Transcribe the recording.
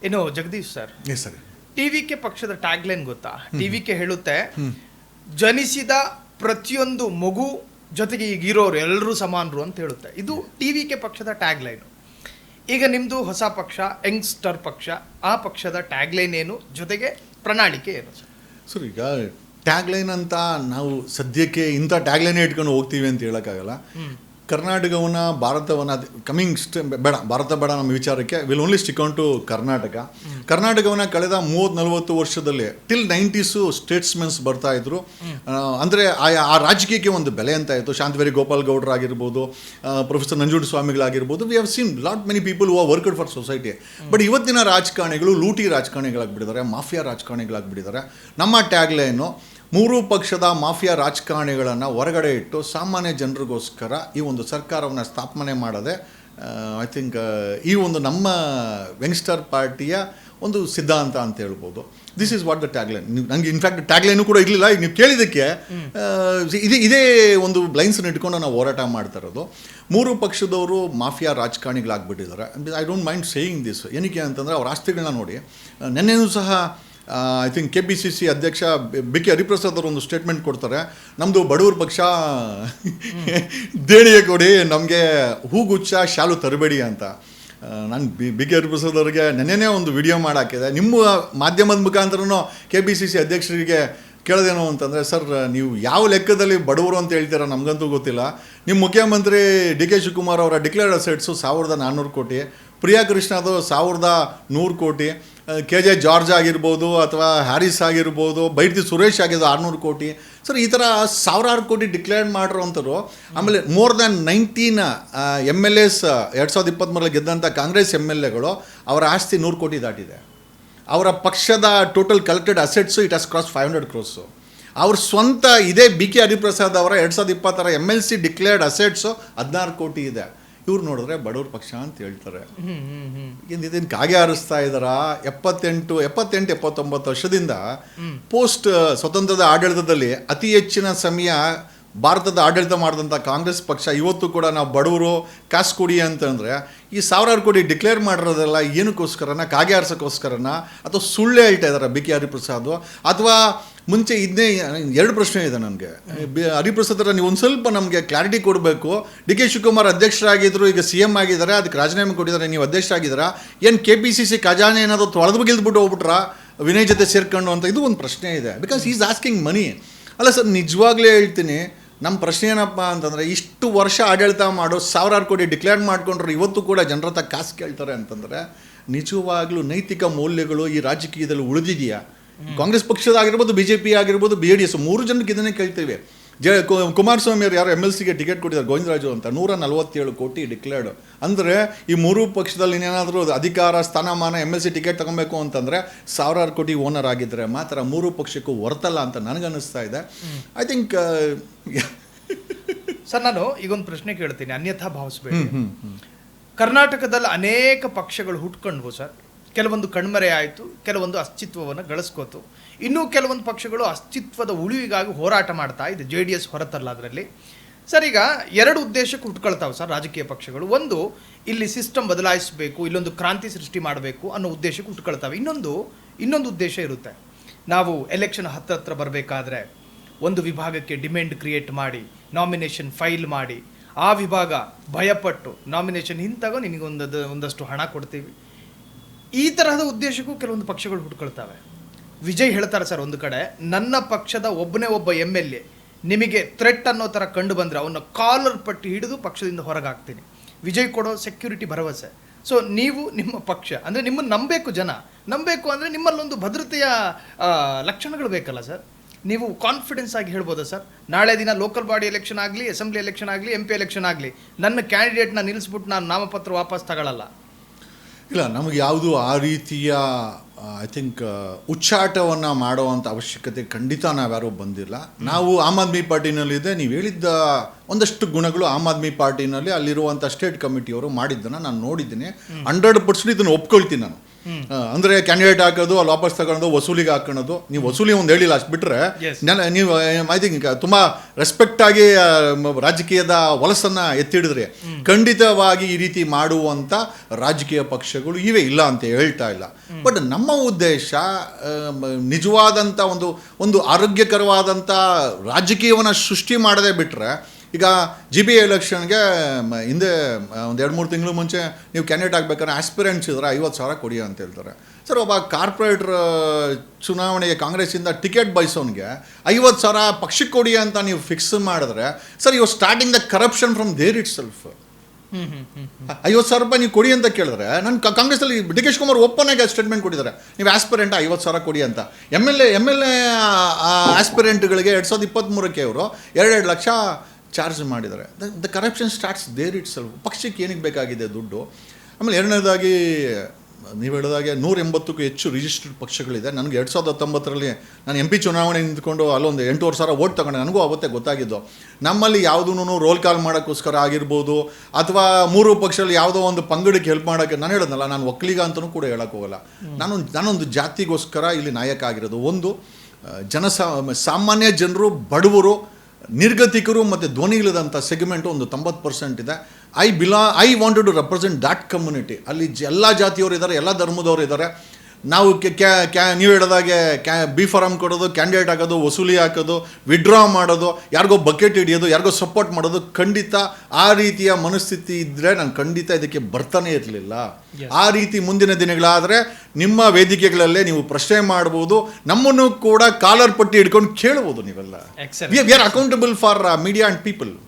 ಇನ್ನು Jagadish sir, yes sir, TVK ಪಕ್ಷದ tagline ಗೊತ್ತಾ? ಟಿವಿಕೆ ಹೇಳುತ್ತೆ, ಜನಿಸಿದ ಪ್ರತಿಯೊಂದು ಮಗು ಜೊತೆಗೆ ಈಗ ಇರೋರು ಎಲ್ಲರೂ ಸಮಾನರು ಅಂತ ಹೇಳುತ್ತೆ. ಇದು ಟಿವಿಕೆ ಪಕ್ಷದ ಟ್ಯಾಗ್ಲೈನ್. ಈಗ ನಿಮ್ಮದು ಹೊಸ ಪಕ್ಷ, ಯಂಗ್ಸ್ಟರ್ ಪಕ್ಷ, ಆ ಪಕ್ಷದ ಟ್ಯಾಗ್ಲೈನ್ ಏನು, ಜೊತೆಗೆ ಪ್ರಣಾಳಿಕೆ ಏನು ಸರ್? ಸರ್, ಈಗ ಟ್ಯಾಗ್ಲೈನ್ ಅಂತ ನಾವು ಸದ್ಯಕ್ಕೆ ಇಂಥ ಟ್ಯಾಗ್ಲೈನೇ ಇಟ್ಕೊಂಡು ಹೋಗ್ತೀವಿ ಅಂತ ಹೇಳೋಕ್ಕಾಗಲ್ಲ. ಕರ್ನಾಟಕವನ್ನು, ಭಾರತವನ್ನು ಬೇಡ, ಭಾರತ ಬೇಡ ನಮ್ಮ ವಿಚಾರಕ್ಕೆ. Will only stick on to ಕರ್ನಾಟಕವನ್ನು ಕಳೆದ 30-40 ವರ್ಷದಲ್ಲಿ ಟಿಲ್ 90s ಸ್ಟೇಟ್ಸ್ಮೆನ್ಸ್ ಬರ್ತಾ ಇದ್ರು. ಅಂದರೆ ಆ ರಾಜಕೀಯಕ್ಕೆ ಒಂದು ಬೆಲೆ ಅಂತ ಇತ್ತು. ಶಾಂತವೇರಿ ಗೋಪಾಲ್ ಗೌಡ್ರು ಆಗಿರ್ಬೋದು, ಪ್ರೊಫೆಸರ್ ನಂಜುಂಡ ಸ್ವಾಮಿಗಳಾಗಿರ್ಬೋದು. We have seen lot many people who are worked for society. But ಇವತ್ತಿನ ರಾಜಕಾರಣಿಗಳು ಲೂಟಿ ರಾಜಕಾರಣಿಗಳಾಗ್ಬಿಟ್ಟಿದ್ದಾರೆ, ಮಾಫಿಯಾ ರಾಜಕಾರಣಿಗಳಾಗ್ಬಿಟ್ಟಿದ್ದಾರೆ. ನಮ್ಮ ಟ್ಯಾಗ್ಲೈನು ಮೂರೂ ಪಕ್ಷದ ಮಾಫಿಯಾ ರಾಜಕಾರಣಿಗಳನ್ನು ಹೊರಗಡೆ ಇಟ್ಟು ಸಾಮಾನ್ಯ ಜನರಿಗೋಸ್ಕರ ಈ ಒಂದು ಸರ್ಕಾರವನ್ನು ಸ್ಥಾಪನೆ ಮಾಡದೆ, ಐ ಥಿಂಕ್ ಈ ಒಂದು ನಮ್ಮ ಯಂಗ್ಸ್ಟರ್ ಪಾರ್ಟಿಯ ಒಂದು ಸಿದ್ಧಾಂತ ಅಂತ ಹೇಳ್ಬೋದು. This is what the tagline. ನನಗೆ ಇನ್ಫ್ಯಾಕ್ಟ್ ಟ್ಯಾಗ್ಲೈನು ಕೂಡ ಇರಲಿಲ್ಲ. ಈಗ ನೀವು ಕೇಳಿದ್ದಕ್ಕೆ ಇದೇ ಒಂದು ಲೈನ್ಸನ್ನು ಇಟ್ಕೊಂಡು ನಾವು ಹೋರಾಟ ಮಾಡ್ತಾ ಇರೋದು. ಮೂರು ಪಕ್ಷದವರು ಮಾಫಿಯಾ ರಾಜಕಾರಣಿಗಳಾಗ್ಬಿಟ್ಟಿದ್ದಾರೆ. I don't mind saying this. ಏನಕ್ಕೆ ಅಂತಂದರೆ ಅವ್ರ ಆಸ್ತಿಗಳನ್ನ ನೋಡಿ. ನೆನ್ನೆನೂ ಸಹ ಐ ಥಿಂಕ್ KPCC ಅಧ್ಯಕ್ಷ BK ಹರಿಪ್ರಸಾದ್ ಅವರು ಒಂದು ಸ್ಟೇಟ್ಮೆಂಟ್ ಕೊಡ್ತಾರೆ, ನಮ್ಮದು ಬಡವ್ರ ಪಕ್ಷ, ದೇಣಿಗೆ ಕೊಡಿ, ನಮಗೆ ಹೂಗುಚ್ಛ ಶಾಲು ತರಬೇಡಿ ಅಂತ. ನಾನು BK ಹರಿಪ್ರಸಾದ್ ಅವರಿಗೆ ನೆನ್ನೆನೇ ಒಂದು ವಿಡಿಯೋ ಮಾಡಾಕಿದೆ. ನಿಮ್ಮ ಮಾಧ್ಯಮದ ಮುಖಾಂತರನೂ KPCC ಅಧ್ಯಕ್ಷರಿಗೆ ಕೇಳೋದೇನು ಅಂತಂದರೆ, ಸರ್ ನೀವು ಯಾವ ಲೆಕ್ಕದಲ್ಲಿ ಬಡವರು ಅಂತ ಹೇಳ್ತೀರಾ ನಮಗಂತೂ ಗೊತ್ತಿಲ್ಲ. ನಿಮ್ಮ ಮುಖ್ಯಮಂತ್ರಿ DK ಶಿವಕುಮಾರ್ ಅವರ ಡಿಕ್ಲೇರ್ಡ್ ಅಸೆಟ್ಸು 1400 ಕೋಟಿ, ಪ್ರಿಯಾ ಕೃಷ್ಣದು 1100 ಕೋಟಿ, KJ ಜಾರ್ಜ್ ಆಗಿರ್ಬೋದು ಅಥವಾ ಹ್ಯಾರಿಸ್ ಆಗಿರ್ಬೋದು, ಬೈರ್ತಿ ಸುರೇಶ್ ಆಗಿದ್ದು 600 ಕೋಟಿ. ಸರ್, ಈ ಥರ ಸಾವಿರಾರು ಕೋಟಿ ಡಿಕ್ಲೇರ್ ಮಾಡಿರೋವಂಥವ್ರು. ಆಮೇಲೆ ಮೋರ್ ದ್ಯಾನ್ 19 MLAs 2023 ಗೆದ್ದಂಥ ಕಾಂಗ್ರೆಸ್ MLAಗಳು ಅವರ ಆಸ್ತಿ 100 ಕೋಟಿ ದಾಟಿದೆ. ಅವರ ಪಕ್ಷದ total collected assets it has cross 500 crores. ಅವ್ರ ಸ್ವಂತ ಇದೇ BK ಹರಿಪ್ರಸಾದ್ ಅವರ 2020 MLC ಡಿಕ್ಲೇರ್ಡ್ ಅಸೆಟ್ಸು 16 ಕೋಟಿ ಇದೆ. ಇವ್ರು ನೋಡಿದ್ರೆ ಬಡವ್ರ ಪಕ್ಷ ಅಂತ ಹೇಳ್ತಾರೆ. ಇದನ್ನು ಕಾಗೆ ಹಾರಿಸ್ತಾ ಇದ್ದಾರಾ? 78-79 ವರ್ಷದಿಂದ ಪೋಸ್ಟ್ ಸ್ವತಂತ್ರದ ಆಡಳಿತದಲ್ಲಿ ಅತಿ ಹೆಚ್ಚಿನ ಸಮಯ ಭಾರತದ ಆಡಳಿತ ಮಾಡಿದಂಥ ಕಾಂಗ್ರೆಸ್ ಪಕ್ಷ ಇವತ್ತು ಕೂಡ ನಾವು ಬಡವರು ಕಾಸು ಕೊಡಿ ಅಂತಂದರೆ ಈ ಸಾವಿರಾರು ಕೋಟಿ ಡಿಕ್ಲೇರ್ ಮಾಡಿರೋದೆಲ್ಲ ಏನಕ್ಕೋಸ್ಕರನ? ಕಾಗೆ ಹಾರಿಸೋಕ್ಕೋಸ್ಕರನ ಅಥವಾ ಸುಳ್ಳು ಹೇಳ್ತಾ ಇದ್ದಾರೆ BK ಹರಿಪ್ರಸಾದ್? ಅಥವಾ ಮುಂಚೆ ಇದನ್ನೇ 2 ಪ್ರಶ್ನೆ ಇದೆ ನನಗೆ. ಹರಿಪ್ರಸಾದ್ ನೀವು ಒಂದು ಸ್ವಲ್ಪ ನಮಗೆ ಕ್ಲಾರಿಟಿ ಕೊಡಬೇಕು. DK ಶಿವಕುಮಾರ್ ಅಧ್ಯಕ್ಷರಾಗಿದ್ದರು, ಈಗ CM ಆಗಿದ್ದಾರೆ, ಅದಕ್ಕೆ ರಾಜೀನಾಮೆ ಕೊಟ್ಟಿದ್ದಾರೆ, ನೀವು ಅಧ್ಯಕ್ಷರಾಗಿದ್ದೀರಾ, ಏನು KPCC ಖಜಾನೆ ಏನಾದರೂ ತೊಳೆದು ಗೆಲ್ಬಿಟ್ಟು ಹೋಗ್ಬಿಟ್ರಾ ವಿನಯ್ ಜೊತೆ ಸೇರ್ಕೊಂಡು ಅಂತ? ಇದು ಒಂದು ಪ್ರಶ್ನೆ ಇದೆ. ಬಿಕಾಸ್ ಈಸ್ ಆಸ್ಕಿಂಗ್ ಮನಿ. ಅಲ್ಲ ಸರ್, ನಿಜವಾಗ್ಲೇ ಹೇಳ್ತೀನಿ, ನಮ್ಮ ಪ್ರಶ್ನೆ ಏನಪ್ಪ ಅಂತಂದರೆ, ಇಷ್ಟು ವರ್ಷ ಆಡಳಿತ ಮಾಡೋ ಸಾವಿರಾರು ಕೋಟಿ ಡಿಕ್ಲೇರ್ ಮಾಡ್ಕೊಂಡ್ರೆ ಇವತ್ತು ಕೂಡ ಜನರ ಹತ್ರ ಕಾಸು ಕೇಳ್ತಾರೆ ಅಂತಂದರೆ ನಿಜವಾಗ್ಲೂ ನೈತಿಕ ಮೌಲ್ಯಗಳು ಈ ರಾಜಕೀಯದಲ್ಲಿ ಉಳಿದಿದೆಯಾ? ಕಾಂಗ್ರೆಸ್ ಪಕ್ಷದಾಗಿರ್ಬೋದು, BJP ಆಗಿರ್ಬೋದು, BDS 3 ಜನಕ್ಕೆ ಇದನ್ನೇ ಕೇಳ್ತೇವೆ. ಕುಮಾರಸ್ವಾಮಿ ಅವರು ಯಾರೋ MLCಗೆ ಟಿಕೆಟ್ ಕೊಟ್ಟಿದ್ದಾರೆ, ಗೋವಿಂದರಾಜು ಅಂತ, 147 ಕೋಟಿ ಡಿಕ್ಲೇರ್ಡ್. ಅಂದರೆ ಈ ಮೂರೂ ಪಕ್ಷದಲ್ಲಿ ಇನ್ನೇನಾದರೂ ಅಧಿಕಾರ ಸ್ಥಾನಮಾನ MLC ಟಿಕೆಟ್ ತಗೊಬೇಕು ಅಂತಂದರೆ ಸಾವಿರಾರು ಕೋಟಿ ಓನರ್ ಆಗಿದ್ದರೆ ಮಾತ್ರ ಮೂರೂ ಪಕ್ಷಕ್ಕೂ ಹೊರತಲ್ಲ ಅಂತ ನನಗನ್ನಿಸ್ತಾ ಇದೆ. ಐ ಥಿಂಕ್ ಸರ್, ನಾನು ಈಗೊಂದು ಪ್ರಶ್ನೆ ಕೇಳ್ತೀನಿ, ಅನ್ಯಥಾ ಭಾವಿಸ್ಬೇಡಿ. ಕರ್ನಾಟಕದಲ್ಲಿ ಅನೇಕ ಪಕ್ಷಗಳು ಹುಟ್ಕೊಂಡ್ವು ಸರ್. ಕೆಲವೊಂದು ಕಣ್ಮರೆ ಆಯಿತು, ಕೆಲವೊಂದು ಅಸ್ತಿತ್ವವನ್ನು ಗಳಿಸ್ಕೋತು, ಇನ್ನೂ ಕೆಲವೊಂದು ಪಕ್ಷಗಳು ಅಸ್ತಿತ್ವದ ಉಳಿವಿಗಾಗಿ ಹೋರಾಟ ಮಾಡ್ತಾ ಇದೆ, JDS ಹೊರತಲ್ಲ ಅದರಲ್ಲಿ. ಸರ್, ಈಗ 2 ಉದ್ದೇಶಕ್ಕೆ ಹುಟ್ಕೊಳ್ತಾವೆ ಸರ್ ರಾಜಕೀಯ ಪಕ್ಷಗಳು. ಒಂದು, ಇಲ್ಲಿ ಸಿಸ್ಟಮ್ ಬದಲಾಯಿಸಬೇಕು, ಇಲ್ಲೊಂದು ಕ್ರಾಂತಿ ಸೃಷ್ಟಿ ಮಾಡಬೇಕು ಅನ್ನೋ ಉದ್ದೇಶಕ್ಕೆ ಹುಟ್ಕೊಳ್ತಾವೆ. ಇನ್ನೊಂದು ಉದ್ದೇಶ ಇರುತ್ತೆ, ನಾವು ಎಲೆಕ್ಷನ್ ಹತ್ರ ಬರಬೇಕಾದ್ರೆ ಒಂದು ವಿಭಾಗಕ್ಕೆ ಡಿಮ್ಯಾಂಡ್ ಕ್ರಿಯೇಟ್ ಮಾಡಿ ನಾಮಿನೇಷನ್ ಫೈಲ್ ಮಾಡಿ, ಆ ವಿಭಾಗ ಭಯಪಟ್ಟು ನಾಮಿನೇಷನ್ ಹಿಂತಾಗೋ ನಿನಗೆ ಒಂದಷ್ಟು ಹಣ ಕೊಡ್ತೀವಿ, ಈ ತರಹದ ಉದ್ದೇಶಕ್ಕೂ ಕೆಲವೊಂದು ಪಕ್ಷಗಳು ಹುಟ್ಕೊಳ್ತವೆ. ವಿಜಯ್ ಹೇಳ್ತಾರೆ ಸರ್, ಒಂದು ಕಡೆ ನನ್ನ ಪಕ್ಷದ ಒಬ್ಬ MLA ನಿಮಗೆ ಥ್ರೆಟ್ ಅನ್ನೋ ಥರ ಕಂಡು ಬಂದರೆ ಅವನ್ನ ಕಾಲರ್ ಪಟ್ಟಿ ಹಿಡಿದು ಪಕ್ಷದಿಂದ ಹೊರಗಾಗ್ತೀನಿ. ವಿಜಯ್ ಕೊಡೋ ಸೆಕ್ಯೂರಿಟಿ ಭರವಸೆ. ಸೊ ನೀವು ನಿಮ್ಮ ಪಕ್ಷ ಅಂದರೆ ನಿಮ್ಮನ್ನು ನಂಬಬೇಕು, ಜನ ನಂಬಬೇಕು ಅಂದರೆ ನಿಮ್ಮಲ್ಲೊಂದು ಭದ್ರತೆಯ ಲಕ್ಷಣಗಳು ಬೇಕಲ್ಲ ಸರ್. ನೀವು ಕಾನ್ಫಿಡೆನ್ಸ್ ಆಗಿ ಹೇಳ್ಬೋದಾ ಸರ್, ನಾಳೆ ದಿನ ಲೋಕಲ್ ಬಾಡಿ ಎಲೆಕ್ಷನ್ ಆಗಲಿ, ಅಸೆಂಬ್ಲಿ ಎಲೆಕ್ಷನ್ ಆಗಲಿ, MP ಎಲೆಕ್ಷನ್ ಆಗಲಿ, ನನ್ನ ಕ್ಯಾಂಡಿಡೇಟ್ನ ನಿಲ್ಲಿಸ್ಬಿಟ್ಟು ನಾನು ನಾಮಪತ್ರ ವಾಪಸ್ ತಗೊಳ್ಳಲ್ಲ? ಇಲ್ಲ, ನಮಗೆ ಯಾವುದು ಆ ರೀತಿಯ ಐ ಥಿಂಕ್ ಉಚ್ಚಾಟವನ್ನು ಮಾಡುವಂಥ ಅವಶ್ಯಕತೆ ಖಂಡಿತ ನಾವ್ಯಾರೂ ಬಂದಿಲ್ಲ. ನಾವು ಆಮ್ ಆದ್ಮಿ ಪಾರ್ಟಿನಲ್ಲಿದೆ, ನೀವು ಹೇಳಿದ್ದ ಒಂದಷ್ಟು ಗುಣಗಳು ಆಮ್ ಆದ್ಮಿ ಪಾರ್ಟಿನಲ್ಲಿ ಅಲ್ಲಿರುವಂಥ ಸ್ಟೇಟ್ ಕಮಿಟಿಯವರು ಮಾಡಿದ್ದನ್ನು ನಾನು ನೋಡಿದ್ದೀನಿ. 100% ಇದನ್ನು ಒಪ್ಕೊಳ್ತೀನಿ ನಾನು. ಅಂದರೆ ಕ್ಯಾಂಡಿಡೇಟ್ ಹಾಕೋದು ಅಲ್ಲಿ ವಾಪಸ್ ತಗೊಳೋದು ವಸೂಲಿಗೆ ಹಾಕೊಳ್ಳೋದು. ನೀವು ವಸೂಲಿ ಒಂದು ಹೇಳಿಲ್ಲ ಅಷ್ಟು ಬಿಟ್ಟರೆ Yes. ನೀವು ಐ ಥಿಂಕ್ ತುಂಬ ರೆಸ್ಪೆಕ್ಟಾಗಿ ರಾಜಕೀಯದ ಹೊಲಸನ್ನು ಎತ್ತಿಡಿದ್ರೆ ಖಂಡಿತವಾಗಿ ಈ ರೀತಿ ಮಾಡುವಂಥ ರಾಜಕೀಯ ಪಕ್ಷಗಳು ಇವೆ, ಇಲ್ಲ ಅಂತ ಹೇಳ್ತಾ ಇಲ್ಲ. ಬಟ್ ನಮ್ಮ ಉದ್ದೇಶ ನಿಜವಾದಂಥ ಒಂದು ಆರೋಗ್ಯಕರವಾದಂಥ ರಾಜಕೀಯವನ್ನು ಸೃಷ್ಟಿ ಮಾಡದೆ ಬಿಟ್ಟರೆ, ಈಗ GB ಎಲೆಕ್ಷನ್ಗೆ ಹಿಂದೆ ಒಂದು 2-3 ತಿಂಗಳು ಮುಂಚೆ ನೀವು ಕ್ಯಾಂಡಿಡೇಟ್ ಆಗಬೇಕಾದ್ರೆ ಆಸ್ಪಿರೆಂಟ್ಸ್ ಇದ್ರೆ 50,000 ಕೊಡಿ ಅಂತ ಹೇಳ್ತಾರೆ. ಸರ್, ಒಬ್ಬ ಕಾರ್ಪೊರೇಟ್ರ್ ಚುನಾವಣೆಗೆ ಕಾಂಗ್ರೆಸ್ಸಿಂದ ಟಿಕೆಟ್ ಬಯಸೋನಿಗೆ 50,000 ಪಕ್ಷಕ್ಕೆ ಕೊಡಿ ಅಂತ ನೀವು ಫಿಕ್ಸ್ ಮಾಡಿದ್ರೆ, sir you starting the corruption from there itself. 50,000 ರೂಪಾಯಿ ನೀವು ಕೊಡಿ ಅಂತ ಕೇಳಿದ್ರೆ, ನಾನು ಕಾಂಗ್ರೆಸ್ಸಲ್ಲಿ DK ಶಿವಕುಮಾರ್ ಓಪನ್ ಆಗಿ ಸ್ಟೇಟ್ಮೆಂಟ್ ಕೊಟ್ಟಿದ್ದಾರೆ, ನೀವು ಆಸ್ಪಿರೆಂಟ್ 50,000 ಕೊಡಿ ಅಂತ. MLA ಆಸ್ಪಿರೆಂಟ್ಗಳಿಗೆ 2023ಕ್ಕೆ ಅವರು 2 ಲಕ್ಷ ಚಾರ್ಜ್ ಮಾಡಿದ್ದಾರೆ. The corruption starts there itself. ಪಕ್ಷಕ್ಕೆ ಏನಕ್ಕೆ ಬೇಕಾಗಿದೆ ದುಡ್ಡು? ಆಮೇಲೆ ಎರಡನೇದಾಗಿ ನೀವು ಹೇಳಿದಾಗೆ 180ಕ್ಕೂ ಹೆಚ್ಚು ರಿಜಿಸ್ಟರ್ಡ್ ಪಕ್ಷಗಳಿದೆ. ನನಗೆ 2019ರಲ್ಲಿ ನಾನು MP ಚುನಾವಣೆ ನಿಂತ್ಕೊಂಡು ಅಲ್ಲೊಂದು 8,500 ವೋಟ್ ತಗೊಂಡೆ. ನನಗೂ ಅವತ್ತೇ ಗೊತ್ತಾಗಿದ್ದು, ನಮ್ಮಲ್ಲಿ ಯಾವುದೂ ರೋಲ್ ಕಾಲ್ ಮಾಡೋಕ್ಕೋಸ್ಕರ ಆಗಿರ್ಬೋದು, ಅಥವಾ 3 ಪಕ್ಷದಲ್ಲಿ ಯಾವುದೋ ಒಂದು ಪಂಗಡಕ್ಕೆ ಹೆಲ್ಪ್ ಮಾಡೋಕ್ಕೆ, ನಾನು ಹೇಳೋದಲ್ಲ, ನಾನು ಒಕ್ಕಲಿಗ ಅಂತಲೂ ಕೂಡ ಹೇಳೋಕ್ಕೋಗಲ್ಲ. ನಾನೊಂದು ಜಾತಿಗೋಸ್ಕರ ಇಲ್ಲಿ ನಾಯಕ ಆಗಿರೋದು. ಒಂದು ಸಾಮಾನ್ಯ ಜನರು, ಬಡವರು, ನಿರ್ಗತಿಕರು ಮತ್ತು ಧ್ವನಿ ಇಲ್ಲದಂಥ ಸೆಗ್ಮೆಂಟು ಒಂದು 90% ಇದೆ. I wanted to represent that community. ಅಲ್ಲಿ ಎಲ್ಲ ಜಾತಿಯವರು ಇದ್ದಾರೆ, ಎಲ್ಲ ಧರ್ಮದವರು ಇದ್ದಾರೆ. ನಾವು ನೀವು ಹೇಳಿದಾಗೆ ಬಿ ಫಾರಮ್ ಕೊಡೋದು, ಕ್ಯಾಂಡಿಡೇಟ್ ಹಾಕೋದು, ವಸೂಲಿ ಹಾಕೋದು, ವಿಡ್ರಾ ಮಾಡೋದು, ಯಾರಿಗೋ ಬಕೆಟ್ ಹಿಡಿಯೋದು, ಯಾರಿಗೋ ಸಪೋರ್ಟ್ ಮಾಡೋದು, ಖಂಡಿತ ಆ ರೀತಿಯ ಮನಸ್ಥಿತಿ ಇದ್ದರೆ ನಾನು ಖಂಡಿತ ಇದಕ್ಕೆ ಬರ್ತಾನೆ ಇರಲಿಲ್ಲ. ಆ ರೀತಿ ಮುಂದಿನ ದಿನಗಳಾದರೆ ನಿಮ್ಮ ವೇದಿಕೆಗಳಲ್ಲೇ ನೀವು ಪ್ರಶ್ನೆ ಮಾಡ್ಬೋದು, ನಮ್ಮನ್ನು ಕೂಡ ಕಾಲರ್ ಪಟ್ಟಿ ಹಿಡ್ಕೊಂಡು ಕೇಳ್ಬೋದು. ನೀವೆಲ್ಲ we are accountable for media and people.